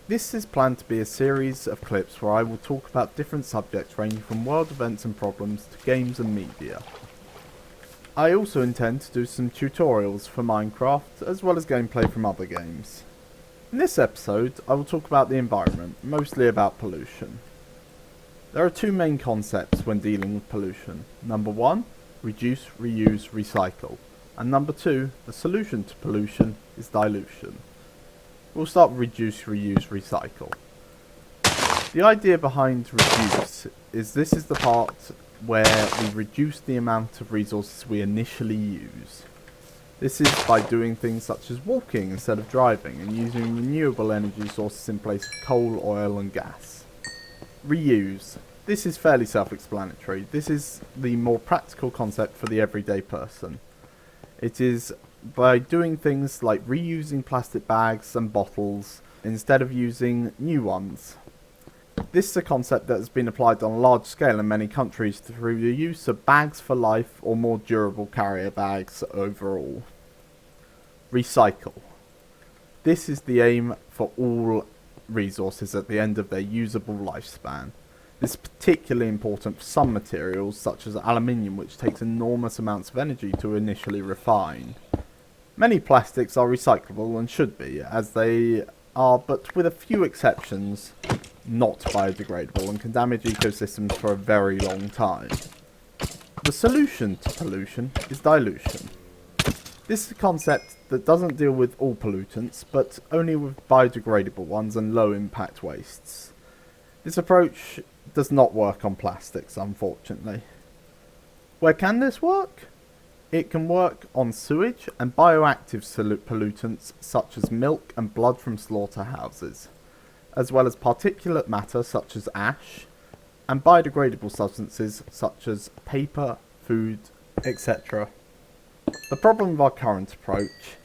This is planned to be a series of clips where I will talk about different subjects ranging from world events and problems to games and media. I also intend to do some tutorials for Minecraft as well as gameplay from other games. In this episode I will talk about the environment, mostly about pollution. There are two main concepts when dealing with pollution. Number 1, reduce, reuse, recycle. And number 2, the solution to pollution is dilution. We'll start with reduce, reuse, recycle. The idea behind reduce is this is the part where we reduce the amount of resources we initially use. This is by doing things such as walking instead of driving and using renewable energy sources in place of coal, oil and gas. Reuse. This is fairly self-explanatory. This is the more practical concept for the everyday person. It is by doing things like reusing plastic bags and bottles instead of using new ones. This is a concept that has been applied on a large scale in many countries through the use of bags for life or more durable carrier bags overall. Recycle. This is the aim for all resources at the end of their usable lifespan. This is particularly important for some materials such as aluminium, which takes enormous amounts of energy to initially refine. Many plastics are recyclable and should be, as they are, but with a few exceptions, not biodegradable and can damage ecosystems for a very long time. The solution to pollution is dilution. This is a concept that doesn't deal with all pollutants, but only with biodegradable ones and low impact wastes. This approach does not work on plastics, unfortunately. Where can this work? It can work on sewage and bioactive pollutants such as milk and blood from slaughterhouses, as well as particulate matter such as ash, and biodegradable substances such as paper, food, etc. The problem with our current approach,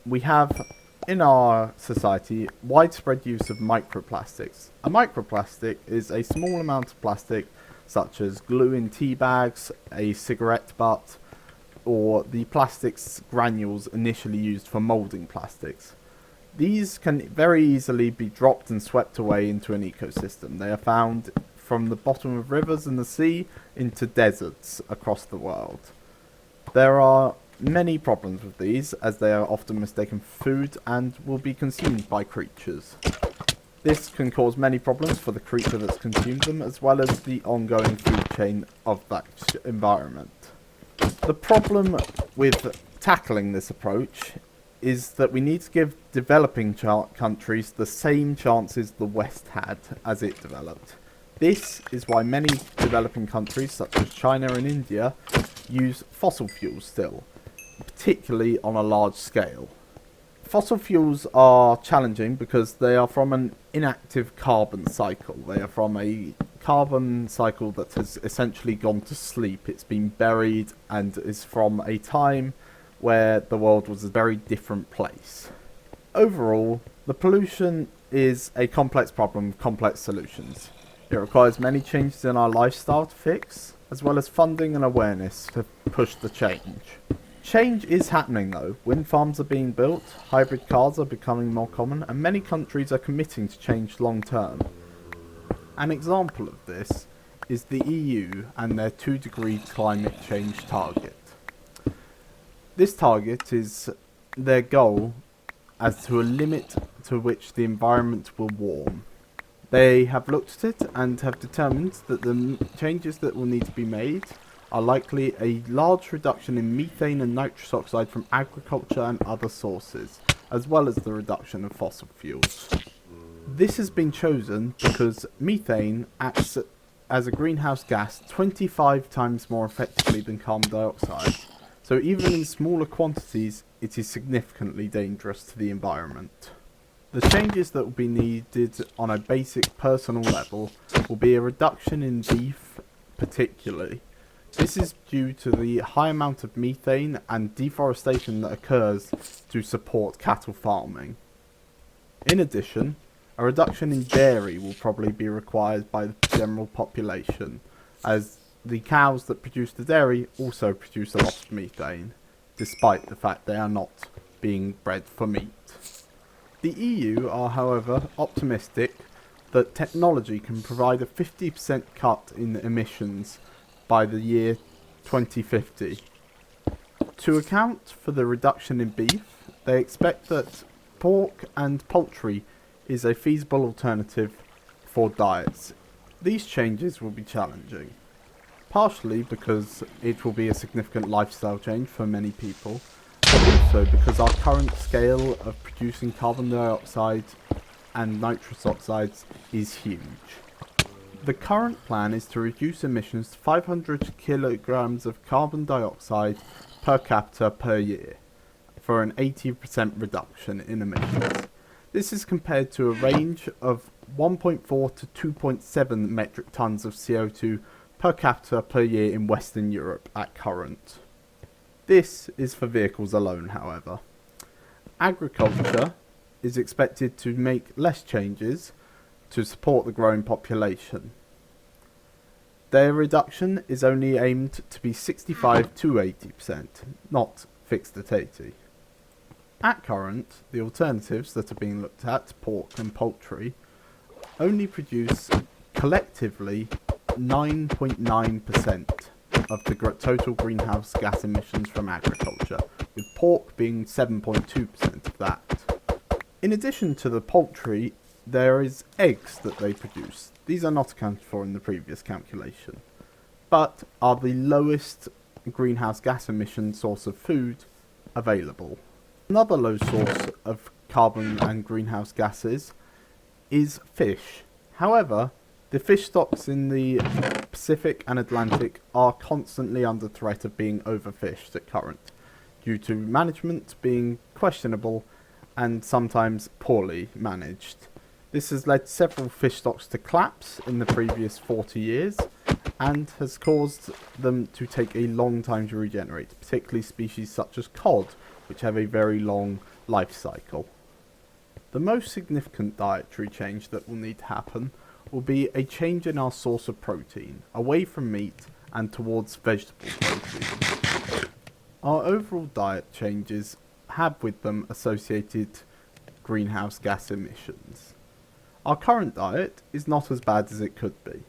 we have in our society widespread use of microplastics. A microplastic is a small amount of plastic such as glue in tea bags, a cigarette butt, or the plastics granules initially used for moulding plastics. These can very easily be dropped and swept away into an ecosystem. They are found from the bottom of rivers and the sea into deserts across the world. There are many problems with these, as they are often mistaken for food and will be consumed by creatures. This can cause many problems for the creature that's consumed them, as well as the ongoing food chain of that environment. The problem with tackling this approach is that we need to give developing countries the same chances the West had as it developed. This is why many developing countries such as China and India use fossil fuels still, particularly on a large scale. Fossil fuels are challenging because they are from an inactive carbon cycle. They are from a carbon cycle that has essentially gone to sleep. It's been buried and is from a time where the world was a very different place. Overall, the pollution is a complex problem with complex solutions. It requires many changes in our lifestyle to fix, as well as funding and awareness to push the change. Change is happening though. Wind farms are being built, hybrid cars are becoming more common, and many countries are committing to change long term. An example of this is the EU and their 2-degree climate change target. This target is their goal as to a limit to which the environment will warm. They have looked at it and have determined that the changes that will need to be made are likely a large reduction in methane and nitrous oxide from agriculture and other sources, as well as the reduction of fossil fuels. This has been chosen because methane acts as a greenhouse gas 25 times more effectively than carbon dioxide, so even in smaller quantities it is significantly dangerous to the environment. The changes that will be needed on a basic personal level will be a reduction in beef particularly. This is due to the high amount of methane and deforestation that occurs to support cattle farming. In addition, a reduction in dairy will probably be required by the general population, as the cows that produce the dairy also produce a lot of methane, despite the fact they are not being bred for meat. The EU are, however, optimistic that technology can provide a 50% cut in emissions by the year 2050. To account for the reduction in beef, they expect that pork and poultry is a feasible alternative for diets. These changes will be challenging, partially because it will be a significant lifestyle change for many people, but also because our current scale of producing carbon dioxide and nitrous oxides is huge. The current plan is to reduce emissions to 500 kilograms of carbon dioxide per capita per year, for an 80% reduction in emissions. This is compared to a range of 1.4 to 2.7 metric tons of CO2 per capita per year in Western Europe at current. This is for vehicles alone, however. Agriculture is expected to make less changes to support the growing population. Their reduction is only aimed to be 65 to 80%, not fixed at 80. At current, the alternatives that are being looked at, pork and poultry, only produce collectively 9.9% of the total greenhouse gas emissions from agriculture, with pork being 7.2% of that. In addition to the poultry, there is eggs that they produce. These are not accounted for in the previous calculation, but are the lowest greenhouse gas emission source of food available. Another low source of carbon and greenhouse gases is fish. However, the fish stocks in the Pacific and Atlantic are constantly under threat of being overfished at current, due to management being questionable and sometimes poorly managed. This has led several fish stocks to collapse in the previous 40 years and has caused them to take a long time to regenerate, particularly species such as cod, which have a very long life cycle. The most significant dietary change that will need to happen will be a change in our source of protein, away from meat and towards vegetable protein. Our overall diet changes have with them associated greenhouse gas emissions. Our current diet is not as bad as it could be,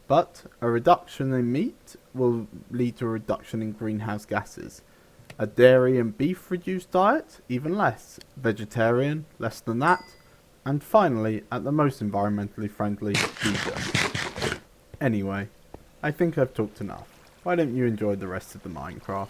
but a reduction in meat will lead to a reduction in greenhouse gases. A dairy and beef reduced diet, even less. Vegetarian, less than that. And finally, at the most environmentally friendly, vegan. Anyway, I think I've talked enough. Why don't you enjoy the rest of the Minecraft?